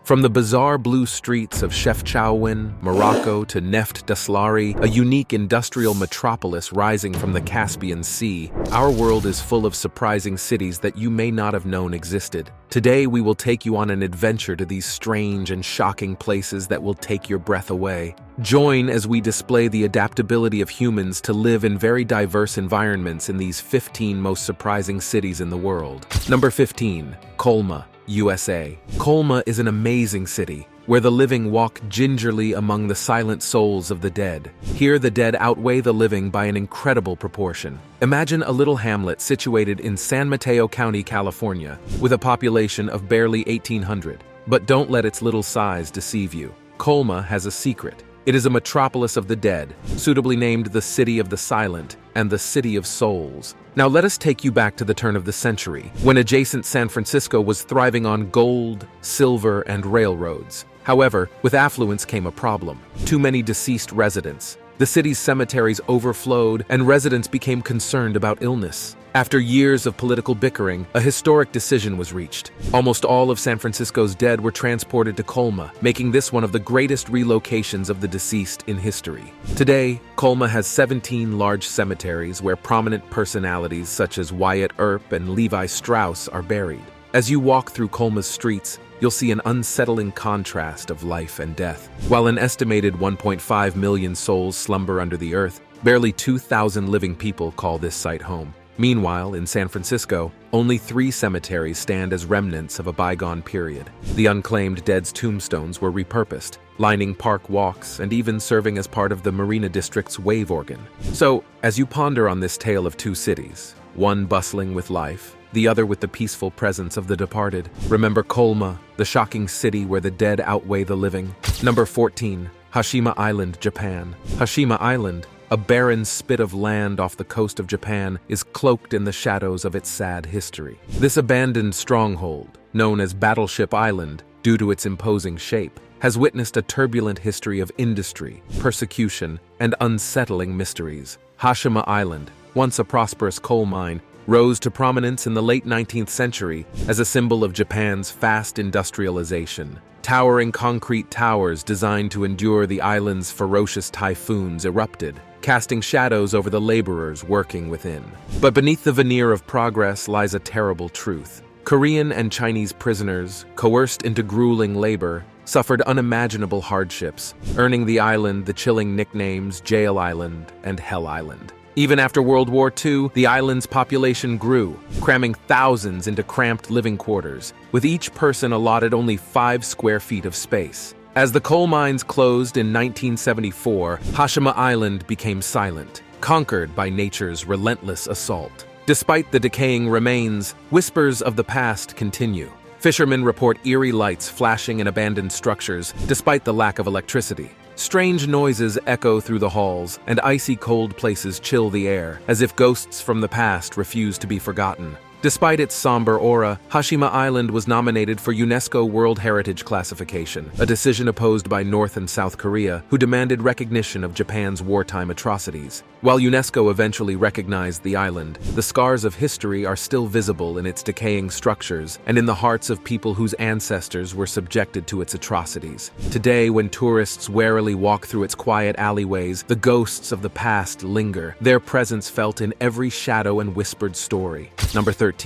From the bizarre blue streets of Chefchaouen, Morocco to Neft Daşları, a unique industrial metropolis rising from the Caspian Sea, our world is full of surprising cities that you may not have known existed. Today, we will take you on an adventure to these strange and shocking places that will take your breath away. Join as we display the adaptability of humans to live in very diverse environments in these 15 most surprising cities in the world. Number 15. KOMA, USA. KOMA is an amazing city, where the living walk gingerly among the silent souls of the dead. Here the dead outweigh the living by an incredible proportion. Imagine a little hamlet situated in San Mateo County, California, with a population of barely 1,800. But don't let its little size deceive you. KOMA has a secret. It is a metropolis of the dead, suitably named the City of the Silent and the City of Souls. Now let us take you back to the turn of the century, when adjacent San Francisco was thriving on gold, silver, and railroads. However, with affluence came a problem: too many deceased residents. The city's cemeteries overflowed, and residents became concerned about illness. After years of political bickering, a historic decision was reached. Almost all of San Francisco's dead were transported to KOMA, making this one of the greatest relocations of the deceased in history. Today, KOMA has 17 large cemeteries where prominent personalities such as Wyatt Earp and Levi Strauss are buried. As you walk through KOMA's streets, you'll see an unsettling contrast of life and death. While an estimated 1.5 million souls slumber under the earth, barely 2,000 living people call this site home. Meanwhile, in San Francisco, only 3 cemeteries stand as remnants of a bygone period. The unclaimed dead's tombstones were repurposed, lining park walks and even serving as part of the Marina District's wave organ. So, as you ponder on this tale of 2 cities, one bustling with life, the other with the peaceful presence of the departed, remember KOMA, the shocking city where the dead outweigh the living. Number 14. Hashima Island, Japan. Hashima Island, a barren spit of land off the coast of Japan, is cloaked in the shadows of its sad history. This abandoned stronghold, known as Battleship Island due to its imposing shape, has witnessed a turbulent history of industry, persecution, and unsettling mysteries. Hashima Island, once a prosperous coal mine, rose to prominence in the late 19th century as a symbol of Japan's fast industrialization. Towering concrete towers designed to endure the island's ferocious typhoons erupted, casting shadows over the laborers working within. But beneath the veneer of progress lies a terrible truth. Korean and Chinese prisoners, coerced into grueling labor, suffered unimaginable hardships, earning the island the chilling nicknames Jail Island and Hell Island. Even after World War II, the island's population grew, cramming thousands into cramped living quarters, with each person allotted only 5 square feet of space. As the coal mines closed in 1974, Hashima Island became silent, conquered by nature's relentless assault. Despite the decaying remains, whispers of the past continue. Fishermen report eerie lights flashing in abandoned structures, despite the lack of electricity. Strange noises echo through the halls, and icy cold places chill the air, as if ghosts from the past refuse to be forgotten. Despite its somber aura, Hashima Island was nominated for UNESCO World Heritage Classification, a decision opposed by North and South Korea, who demanded recognition of Japan's wartime atrocities. While UNESCO eventually recognized the island, the scars of history are still visible in its decaying structures and in the hearts of people whose ancestors were subjected to its atrocities. Today, when tourists warily walk through its quiet alleyways, the ghosts of the past linger, their presence felt in every shadow and whispered story. Number 13.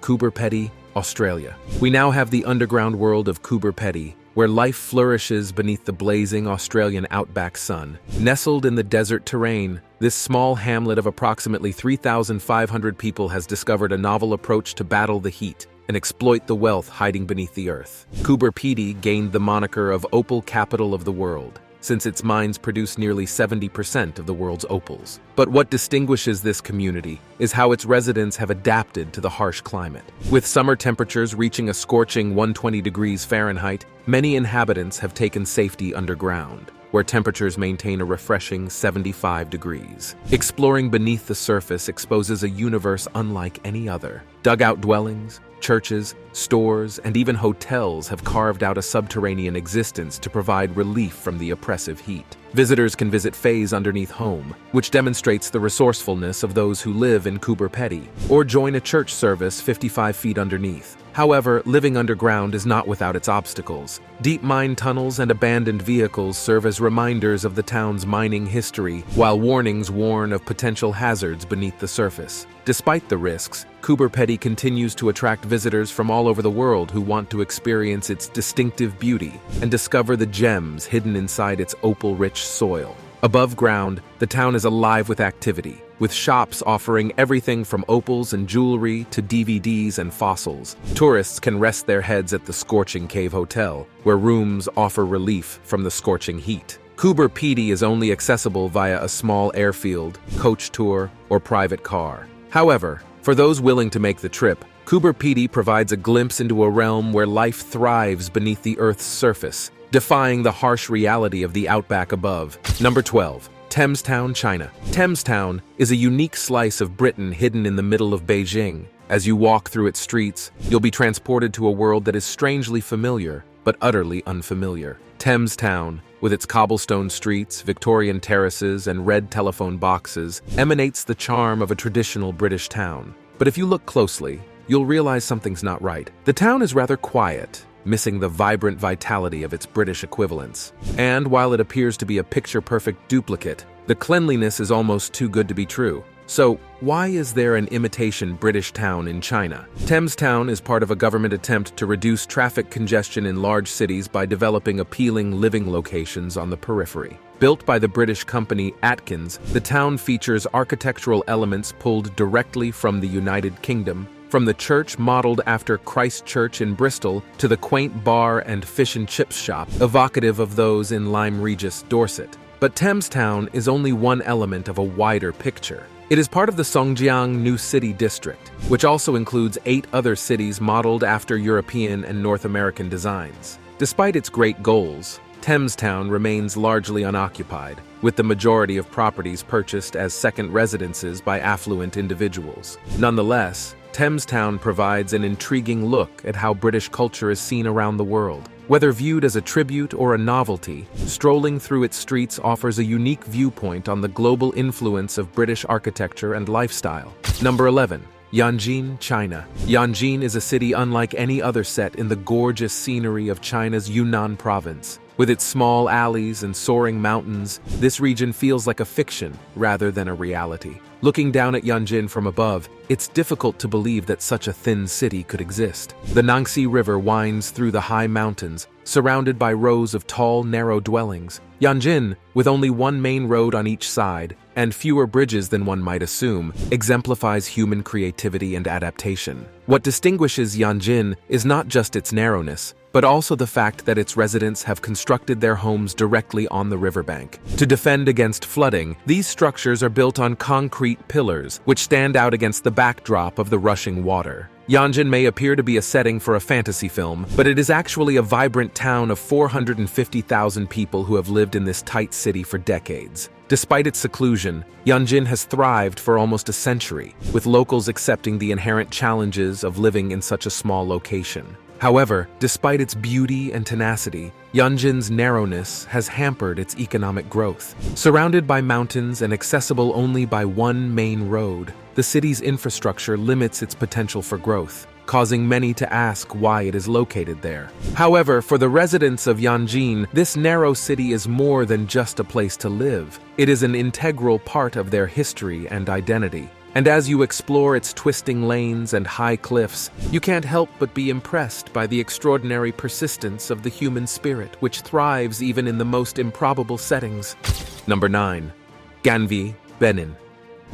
Kuberpety, Australia. We now have the underground world of Kuberpety, where life flourishes beneath the blazing Australian outback sun. Nestled in the desert terrain, this small hamlet of approximately 3,500 people has discovered a novel approach to battle the heat and exploit the wealth hiding beneath the earth. Kuberpety gained the moniker of Opal Capital of the World, since its mines produce nearly 70% of the world's opals. But what distinguishes this community is how its residents have adapted to the harsh climate. With summer temperatures reaching a scorching 120 degrees Fahrenheit, many inhabitants have taken safety underground, where temperatures maintain a refreshing 75 degrees. Exploring beneath the surface exposes a universe unlike any other. Dugout dwellings, churches, stores, and even hotels have carved out a subterranean existence to provide relief from the oppressive heat. Visitors can visit Fays underneath home, which demonstrates the resourcefulness of those who live in Kuberpety, or join a church service 55 feet underneath. However, living underground is not without its obstacles. Deep mine tunnels and abandoned vehicles serve as reminders of the town's mining history, while warnings warn of potential hazards beneath the surface. Despite the risks, Kuberpety continues to attract visitors from all over the world who want to experience its distinctive beauty and discover the gems hidden inside its opal-rich soil. Above ground, the town is alive with activity, with shops offering everything from opals and jewelry to DVDs and fossils. Tourists can rest their heads at the Scorching Cave Hotel, where rooms offer relief from the scorching heat. Kuberpety is only accessible via a small airfield, coach tour, or private car. However, for those willing to make the trip, Kuberpety provides a glimpse into a realm where life thrives beneath the Earth's surface, defying the harsh reality of the outback above. Number 12. Tempstoun China. Tempstoun is a unique slice of Britain hidden in the middle of Beijing. As you walk through its streets, you'll be transported to a world that is strangely familiar, but utterly unfamiliar. Tempstoun, with its cobblestone streets, Victorian terraces, and red telephone boxes, emanates the charm of a traditional British town. But if you look closely, you'll realize something's not right. The town is rather quiet, missing the vibrant vitality of its British equivalents. And while it appears to be a picture-perfect duplicate, the cleanliness is almost too good to be true. So, why is there an imitation British town in China? Tempstoun is part of a government attempt to reduce traffic congestion in large cities by developing appealing living locations on the periphery. Built by the British company Atkins, the town features architectural elements pulled directly from the United Kingdom, from the church modeled after Christ Church in Bristol to the quaint bar and fish and chips shop, evocative of those in Lyme Regis, Dorset. But Tempstoun is only one element of a wider picture. It is part of the Songjiang New City District, which also includes 8 other cities modeled after European and North American designs. Despite its great goals, Tempstoun remains largely unoccupied, with the majority of properties purchased as second residences by affluent individuals. Nonetheless, Tempstoun provides an intriguing look at how British culture is seen around the world. Whether viewed as a tribute or a novelty, strolling through its streets offers a unique viewpoint on the global influence of British architecture and lifestyle. Number 11. Yanin China. Yanin is a city unlike any other set in the gorgeous scenery of China's Yunnan province. With its small alleys and soaring mountains, this region feels like a fiction rather than a reality. Looking down at Yanin from above, it's difficult to believe that such a thin city could exist. The Yangtze River winds through the high mountains, surrounded by rows of tall, narrow dwellings. Yanin, with only one main road on each side, and fewer bridges than one might assume, exemplifies human creativity and adaptation. What distinguishes Yanin is not just its narrowness, but also the fact that its residents have constructed their homes directly on the riverbank. To defend against flooding, these structures are built on concrete pillars, which stand out against the backdrop of the rushing water. Yanin may appear to be a setting for a fantasy film, but it is actually a vibrant town of 450,000 people who have lived in this tight city for decades. Despite its seclusion, Yanin has thrived for almost a century, with locals accepting the inherent challenges of living in such a small location. However, despite its beauty and tenacity, Yanin's narrowness has hampered its economic growth. Surrounded by mountains and accessible only by one main road, the city's infrastructure limits its potential for growth, causing many to ask why it is located there. However, for the residents of Yanin, this narrow city is more than just a place to live. It is an integral part of their history and identity. And as you explore its twisting lanes and high cliffs, you can't help but be impressed by the extraordinary persistence of the human spirit, which thrives even in the most improbable settings. Number 9. Ganv Benin.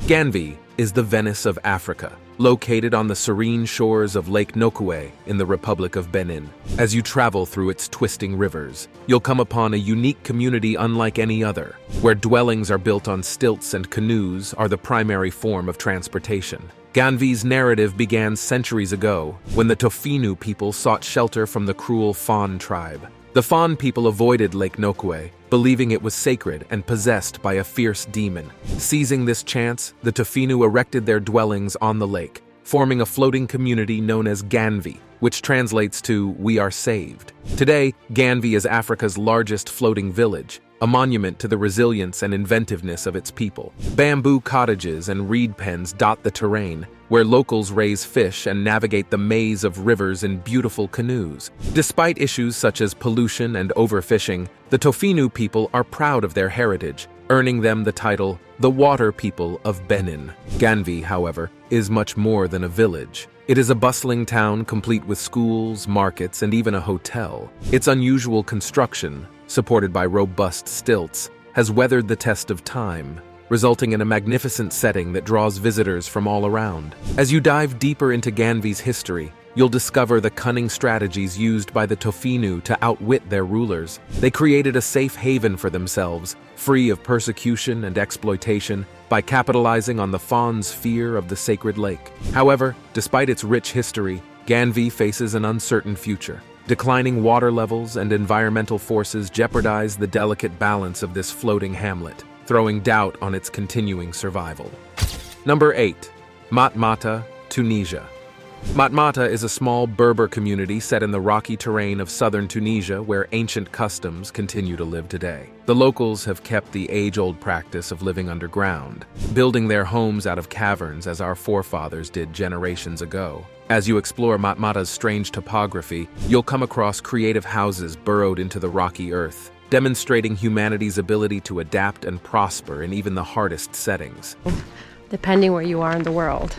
Ganv is the Venice of Africa, located on the serene shores of Lake Nokoué in the Republic of Benin. As you travel through its twisting rivers, you'll come upon a unique community unlike any other, where dwellings are built on stilts and canoes are the primary form of transportation. Ganv's narrative began centuries ago, when the Tofinu people sought shelter from the cruel Fon tribe. The Fon people avoided Lake Nokoué, believing it was sacred and possessed by a fierce demon. Seizing this chance, the Tofinu erected their dwellings on the lake, forming a floating community known as Ganv, which translates to "we are saved." Today, Ganv is Africa's largest floating village, a monument to the resilience and inventiveness of its people. Bamboo cottages and reed pens dot the terrain, where locals raise fish and navigate the maze of rivers in beautiful canoes. Despite issues such as pollution and overfishing, the Tofinu people are proud of their heritage, earning them the title, the Water People of Benin. Ganv, however, is much more than a village. It is a bustling town complete with schools, markets, and even a hotel. Its unusual construction, supported by robust stilts, has weathered the test of time, resulting in a magnificent setting that draws visitors from all around. As you dive deeper into Ganv's history, you'll discover the cunning strategies used by the Tofinu to outwit their rulers. They created a safe haven for themselves, free of persecution and exploitation, by capitalizing on the Faun's fear of the sacred lake. However, despite its rich history, Ganv faces an uncertain future. Declining water levels and environmental forces jeopardize the delicate balance of this floating hamlet, throwing doubt on its continuing survival. Number 8. Matmata, Tunisia. Matmata is a small Berber community set in the rocky terrain of southern Tunisia where ancient customs continue to live today. The locals have kept the age-old practice of living underground, building their homes out of caverns as our forefathers did generations ago. As you explore Matmata's strange topography, you'll come across creative houses burrowed into the rocky earth, demonstrating humanity's ability to adapt and prosper in even the hardest settings. Depending where you are in the world.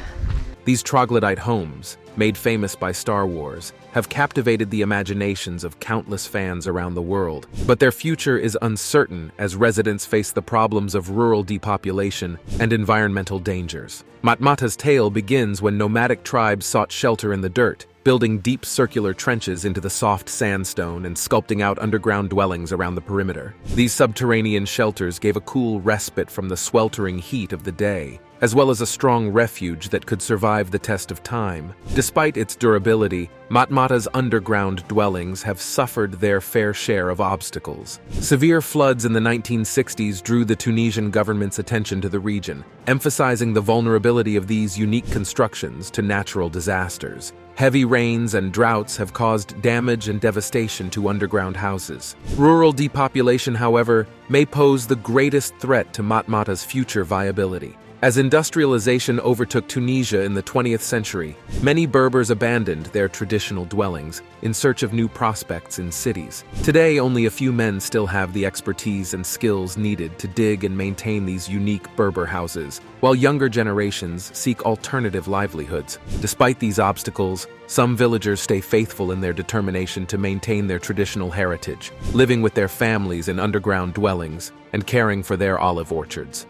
These troglodyte homes, made famous by Star Wars, have captivated the imaginations of countless fans around the world. But their future is uncertain as residents face the problems of rural depopulation and environmental dangers. Matmata's tale begins when nomadic tribes sought shelter in the dirt, building deep circular trenches into the soft sandstone and sculpting out underground dwellings around the perimeter. These subterranean shelters gave a cool respite from the sweltering heat of the day, as well as a strong refuge that could survive the test of time. Despite its durability, Matmata's underground dwellings have suffered their fair share of obstacles. Severe floods in the 1960s drew the Tunisian government's attention to the region, emphasizing the vulnerability of these unique constructions to natural disasters. Heavy rains and droughts have caused damage and devastation to underground houses. Rural depopulation, however, may pose the greatest threat to Matmata's future viability. As industrialization overtook Tunisia in the 20th century, many Berbers abandoned their traditional dwellings in search of new prospects in cities. Today, only a few men still have the expertise and skills needed to dig and maintain these unique Berber houses, while younger generations seek alternative livelihoods. Despite these obstacles, some villagers stay faithful in their determination to maintain their traditional heritage, living with their families in underground dwellings and caring for their olive orchards.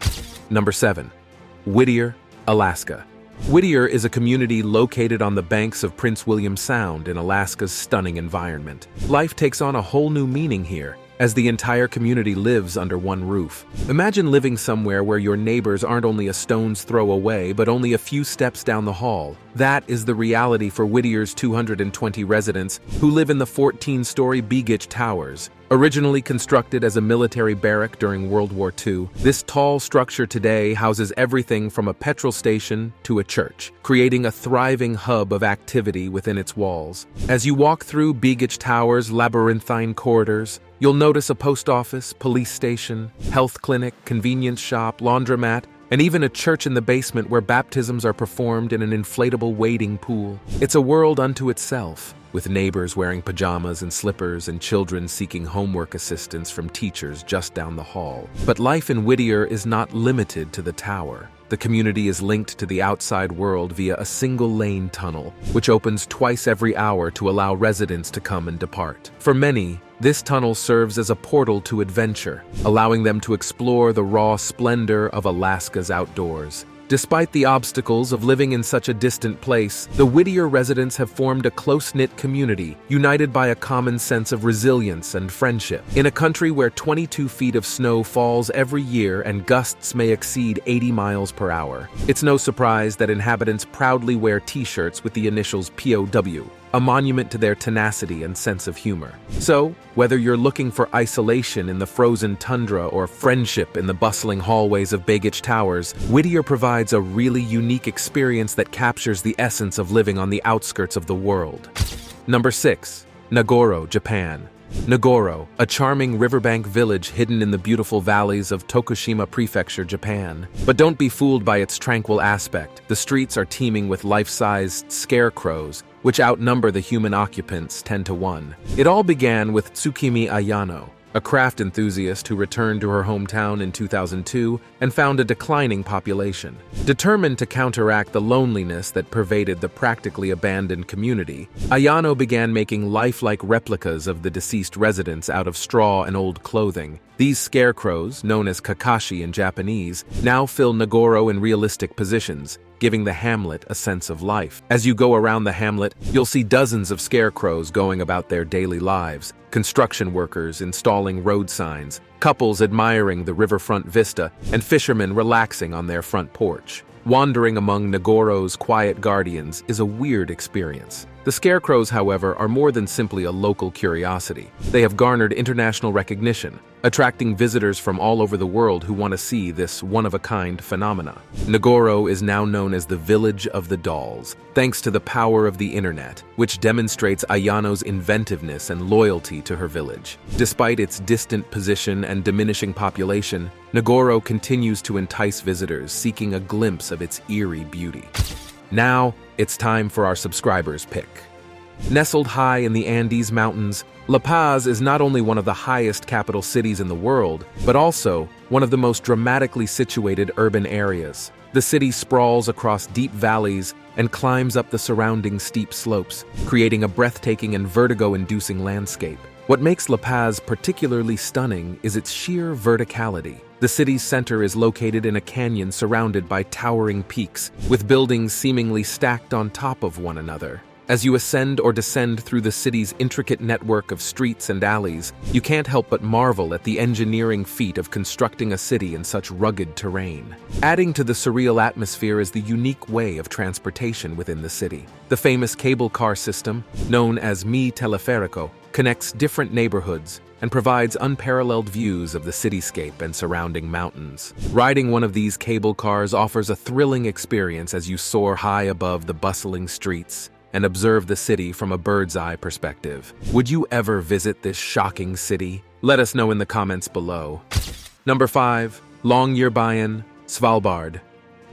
Number 7. Whittier, Alaska. Whittier is a community located on the banks of Prince William Sound in Alaska's stunning environment. Life takes on a whole new meaning here, as the entire community lives under one roof. Imagine living somewhere where your neighbors aren't only a stone's throw away, but only a few steps down the hall. That is the reality for Whittier's 220 residents who live in the 14-story Begich Towers. Originally constructed as a military barrack during World War II, this tall structure today houses everything from a petrol station to a church, creating a thriving hub of activity within its walls. As you walk through Begich Tower's labyrinthine corridors, you'll notice a post office, police station, health clinic, convenience shop, laundromat, and even a church in the basement where baptisms are performed in an inflatable wading pool. It's a world unto itself, with neighbors wearing pajamas and slippers and children seeking homework assistance from teachers just down the hall. But life in Whittier is not limited to the tower. The community is linked to the outside world via a single-lane tunnel, which opens twice every hour to allow residents to come and depart. For many, this tunnel serves as a portal to adventure, allowing them to explore the raw splendor of Alaska's outdoors. Despite the obstacles of living in such a distant place, the Whittier residents have formed a close-knit community, united by a common sense of resilience and friendship. In a country where 22 feet of snow falls every year and gusts may exceed 80 miles per hour, it's no surprise that inhabitants proudly wear t-shirts with the initials POW, a monument to their tenacity and sense of humor. So, whether you're looking for isolation in the frozen tundra or friendship in the bustling hallways of Begich Towers, Whittier provides a really unique experience that captures the essence of living on the outskirts of the world. Number 6. Nagoro, Japan. Nagoro, a charming riverbank village hidden in the beautiful valleys of Tokushima Prefecture, Japan. But don't be fooled by its tranquil aspect. The streets are teeming with life-sized scarecrows, which outnumber the human occupants 10 to 1. It all began with Tsukimi Ayano, a craft enthusiast who returned to her hometown in 2002 and found a declining population. Determined to counteract the loneliness that pervaded the practically abandoned community, Ayano began making lifelike replicas of the deceased residents out of straw and old clothing. These scarecrows, known as kakashi in Japanese, now fill Nagoro in realistic positions, giving the hamlet a sense of life. As you go around the hamlet, you'll see dozens of scarecrows going about their daily lives, construction workers installing road signs, couples admiring the riverfront vista, and fishermen relaxing on their front porch. Wandering among Nagoro's quiet guardians is a weird experience. The scarecrows, however, are more than simply a local curiosity. They have garnered international recognition, attracting visitors from all over the world who want to see this one-of-a-kind phenomena. Nagoro is now known as the Village of the Dolls, thanks to the power of the internet, which demonstrates Ayano's inventiveness and loyalty to her village. Despite its distant position and diminishing population, Nagoro continues to entice visitors seeking a glimpse of its eerie beauty. Now, it's time for our subscribers' pick. Nestled high in the Andes Mountains, La Paz is not only one of the highest capital cities in the world, but also one of the most dramatically situated urban areas. The city sprawls across deep valleys and climbs up the surrounding steep slopes, creating a breathtaking and vertigo-inducing landscape. What makes La Paz particularly stunning is its sheer verticality. The city's center is located in a canyon surrounded by towering peaks, with buildings seemingly stacked on top of one another. As you ascend or descend through the city's intricate network of streets and alleys, you can't help but marvel at the engineering feat of constructing a city in such rugged terrain. Adding to the surreal atmosphere is the unique way of transportation within the city. The famous cable car system, known as Mi Teleférico, connects different neighborhoods and provides unparalleled views of the cityscape and surrounding mountains. Riding one of these cable cars offers a thrilling experience as you soar high above the bustling streets and observe the city from a bird's-eye perspective. Would you ever visit this shocking city? Let us know in the comments below. Number 5. Longyearbyen, Svalbard.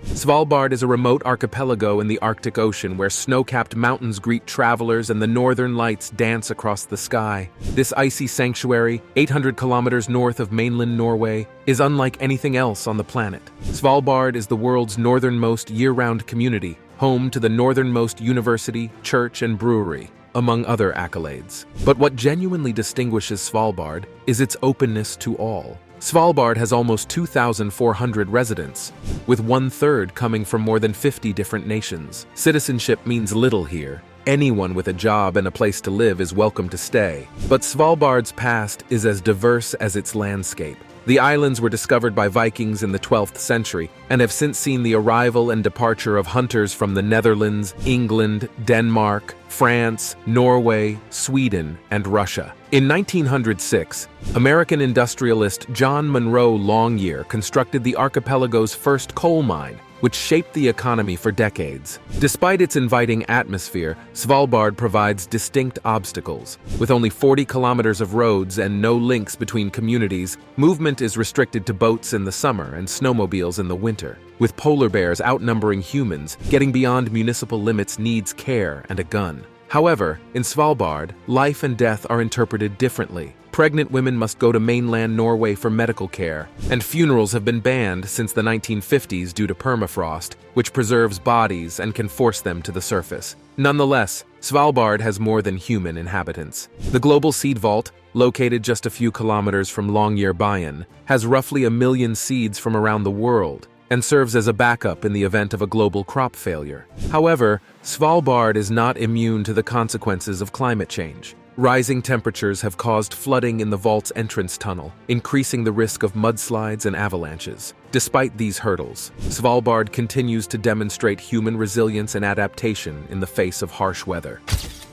Svalbard is a remote archipelago in the Arctic Ocean where snow-capped mountains greet travelers and the northern lights dance across the sky. This icy sanctuary, 800 kilometers north of mainland Norway, is unlike anything else on the planet. Svalbard is the world's northernmost year-round community, home to the northernmost university, church, and brewery, among other accolades. But what genuinely distinguishes Svalbard is its openness to all. Svalbard has almost 2,400 residents, with 1/3 coming from more than 50 different nations. Citizenship means little here. Anyone with a job and a place to live is welcome to stay. But Svalbard's past is as diverse as its landscape. The islands were discovered by Vikings in the 12th century and have since seen the arrival and departure of hunters from the Netherlands, England, Denmark, France, Norway, Sweden, and Russia. In 1906, American industrialist John Munro Longyear constructed the archipelago's first coal mine, which shaped the economy for decades. Despite its inviting atmosphere, Svalbard provides distinct obstacles. With only 40 kilometers of roads and no links between communities, movement is restricted to boats in the summer and snowmobiles in the winter. With polar bears outnumbering humans, getting beyond municipal limits needs care and a gun. However, in Svalbard, life and death are interpreted differently. Pregnant women must go to mainland Norway for medical care, and funerals have been banned since the 1950s due to permafrost, which preserves bodies and can force them to the surface. Nonetheless, Svalbard has more than human inhabitants. The global seed vault, located just a few kilometers from Longyearbyen, has roughly 1 million seeds from around the world and serves as a backup in the event of a global crop failure. However, Svalbard is not immune to the consequences of climate change. Rising temperatures have caused flooding in the vault's entrance tunnel, increasing the risk of mudslides and avalanches. Despite these hurdles, Svalbard continues to demonstrate human resilience and adaptation in the face of harsh weather.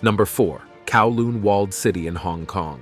Number 4. Kowloon Walled City in Hong Kong.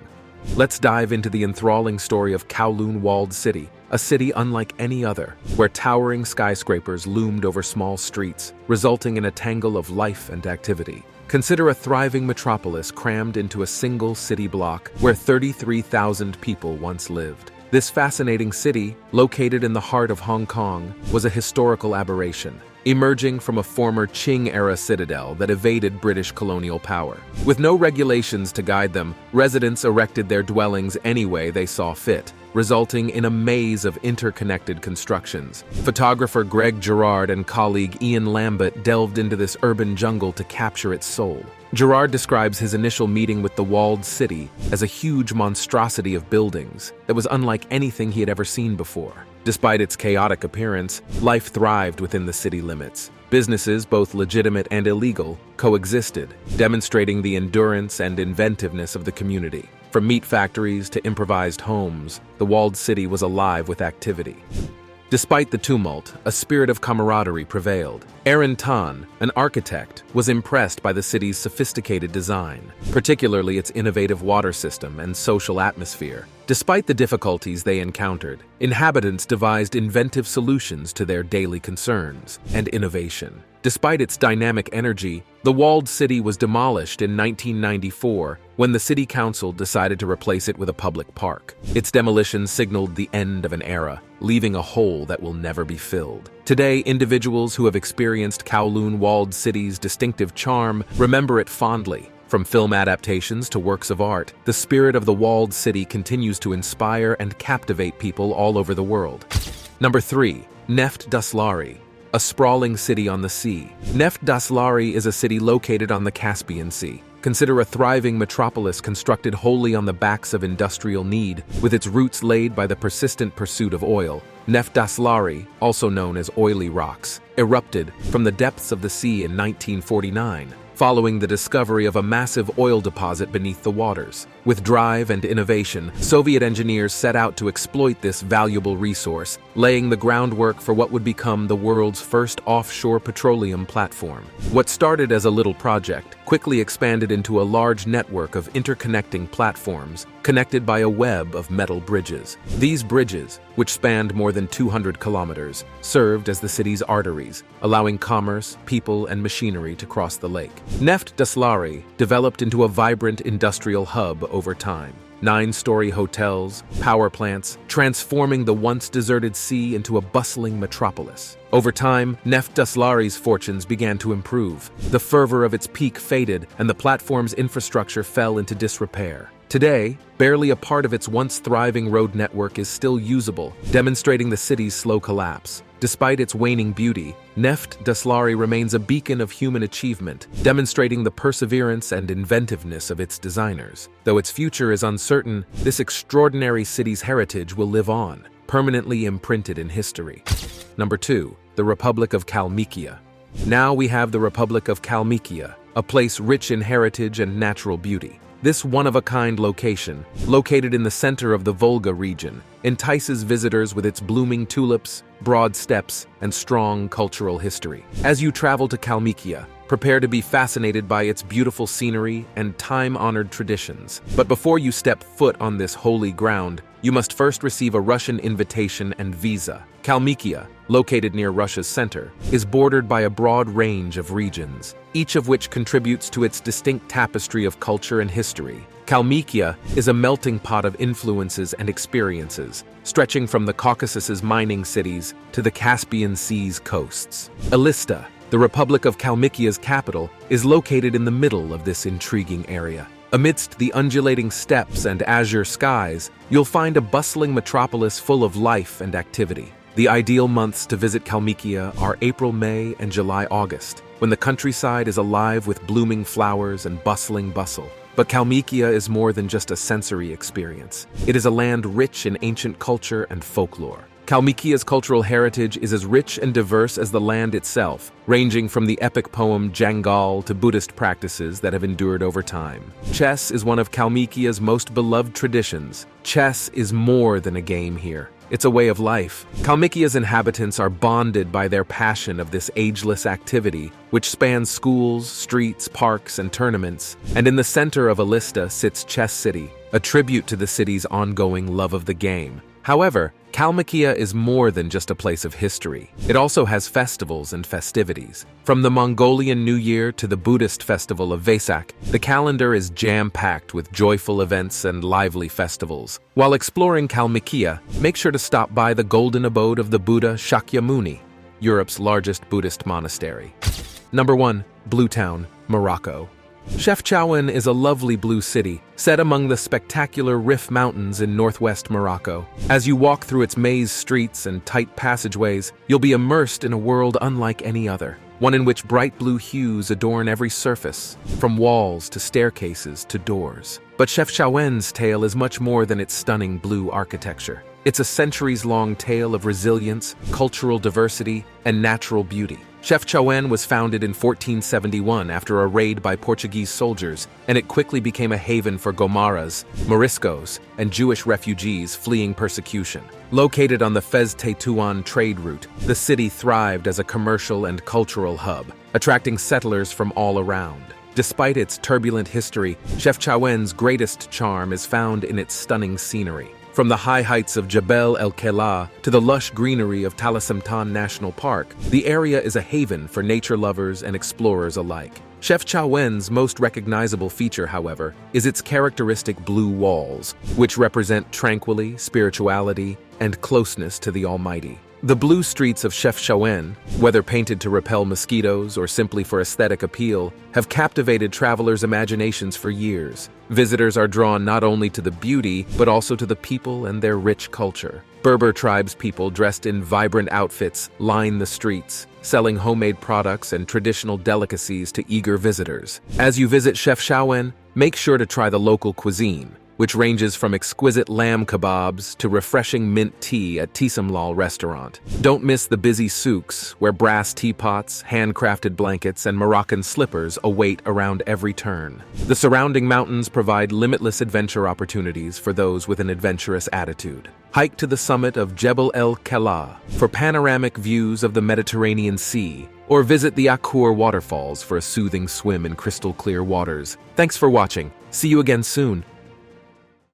Let's dive into the enthralling story of Kowloon Walled City, a city unlike any other, where towering skyscrapers loomed over small streets, resulting in a tangle of life and activity. Consider a thriving metropolis crammed into a single city block where 33,000 people once lived. This fascinating city, located in the heart of Hong Kong, was a historical aberration, emerging from a former Qing-era citadel that evaded British colonial power. With no regulations to guide them, residents erected their dwellings any way they saw fit, resulting in a maze of interconnected constructions. Photographer Greg Gerard and colleague Ian Lambert delved into this urban jungle to capture its soul. Gerard describes his initial meeting with the walled city as a huge monstrosity of buildings that was unlike anything he had ever seen before. Despite its chaotic appearance, life thrived within the city limits. Businesses, both legitimate and illegal, coexisted, demonstrating the endurance and inventiveness of the community. From meat factories to improvised homes, the walled city was alive with activity. Despite the tumult, a spirit of camaraderie prevailed. Aaron Tan, an architect, was impressed by the city's sophisticated design, particularly its innovative water system and social atmosphere. Despite the difficulties they encountered, inhabitants devised inventive solutions to their daily concerns and innovation. Despite its dynamic energy, the walled city was demolished in 1994 when the city council decided to replace it with a public park. Its demolition signaled the end of an era, leaving a hole that will never be filled. Today, individuals who have experienced Kowloon walled city's distinctive charm remember it fondly. From film adaptations to works of art, the spirit of the walled city continues to inspire and captivate people all over the world. Number 3. Neft Daşları, a sprawling city on the sea. Neft Daşları is a city located on the Caspian Sea. Consider a thriving metropolis constructed wholly on the backs of industrial need, with its roots laid by the persistent pursuit of oil. Neft Daşları, also known as oily rocks, erupted from the depths of the sea in 1949. Following the discovery of a massive oil deposit beneath the waters. With drive and innovation, Soviet engineers set out to exploit this valuable resource, laying the groundwork for what would become the world's first offshore petroleum platform. What started as a little project quickly expanded into a large network of interconnecting platforms, connected by a web of metal bridges. These bridges, which spanned more than 200 kilometers, served as the city's arteries, allowing commerce, people, and machinery to cross the lake. Neft Daşları developed into a vibrant industrial hub over time. 9-story hotels, power plants, transforming the once deserted sea into a bustling metropolis. Over time, Neft Daşları's fortunes began to improve. The fervor of its peak faded, and the platform's infrastructure fell into disrepair. Today, barely a part of its once thriving road network is still usable, demonstrating the city's slow collapse. Despite its waning beauty, Neft Daşları remains a beacon of human achievement, demonstrating the perseverance and inventiveness of its designers. Though its future is uncertain, this extraordinary city's heritage will live on, permanently imprinted in history. Number 2. The Republic of Kalmykia. Now we have the Republic of Kalmykia, a place rich in heritage and natural beauty. This one-of-a-kind location, located in the center of the Volga region, entices visitors with its blooming tulips, broad steppes, and strong cultural history. As you travel to Kalmykia, prepare to be fascinated by its beautiful scenery and time-honored traditions. But before you step foot on this holy ground, you must first receive a Russian invitation and visa. Kalmykia, located near Russia's center, is bordered by a broad range of regions, each of which contributes to its distinct tapestry of culture and history. Kalmykia is a melting pot of influences and experiences, stretching from the Caucasus's mining cities to the Caspian Sea's coasts. Elista, the Republic of Kalmykia's capital, is located in the middle of this intriguing area. Amidst the undulating steppes and azure skies, you'll find a bustling metropolis full of life and activity. The ideal months to visit Kalmykia are April, May, and July-August, when the countryside is alive with blooming flowers and bustling bustle. But Kalmykia is more than just a sensory experience. It is a land rich in ancient culture and folklore. Kalmykia's cultural heritage is as rich and diverse as the land itself, ranging from the epic poem Jangal to Buddhist practices that have endured over time. Chess is one of Kalmykia's most beloved traditions. Chess is more than a game here. It's a way of life. Kalmykia's inhabitants are bonded by their passion of this ageless activity, which spans schools, streets, parks, and tournaments. And in the center of Elista sits Chess City, a tribute to the city's ongoing love of the game. However, Kalmykia is more than just a place of history. It also has festivals and festivities. From the Mongolian New Year to the Buddhist festival of Vesak, the calendar is jam-packed with joyful events and lively festivals. While exploring Kalmykia, make sure to stop by the golden abode of the Buddha Shakyamuni, Europe's largest Buddhist monastery. Number 1. Blue Town, Morocco. Chefchaouen is a lovely blue city, set among the spectacular Rif Mountains in northwest Morocco. As you walk through its maze streets and tight passageways, you'll be immersed in a world unlike any other, one in which bright blue hues adorn every surface, from walls to staircases to doors. But Chefchaouen's tale is much more than its stunning blue architecture. It's a centuries-long tale of resilience, cultural diversity, and natural beauty. Chefchaouen was founded in 1471 after a raid by Portuguese soldiers, and it quickly became a haven for Gomaras, Moriscos, and Jewish refugees fleeing persecution. Located on the Fez-Tétouan trade route, the city thrived as a commercial and cultural hub, attracting settlers from all around. Despite its turbulent history, Chefchaouen's greatest charm is found in its stunning scenery. From the high heights of Jebel El Kela to the lush greenery of Talasemtan National Park, the area is a haven for nature lovers and explorers alike. Chefchaouen's most recognizable feature, however, is its characteristic blue walls, which represent tranquility, spirituality, and closeness to the Almighty. The blue streets of Chefchaouen, whether painted to repel mosquitoes or simply for aesthetic appeal, have captivated travelers' imaginations for years. Visitors are drawn not only to the beauty, but also to the people and their rich culture. Berber tribespeople dressed in vibrant outfits line the streets, selling homemade products and traditional delicacies to eager visitors. As you visit Chefchaouen, make sure to try the local cuisine, which ranges from exquisite lamb kebabs to refreshing mint tea at Tisamlal restaurant. Don't miss the busy souks, where brass teapots, handcrafted blankets, and Moroccan slippers await around every turn. The surrounding mountains provide limitless adventure opportunities for those with an adventurous attitude. Hike to the summit of Jebel El Kela for panoramic views of the Mediterranean Sea, or visit the Akour waterfalls for a soothing swim in crystal clear waters. Thanks for watching. See you again soon.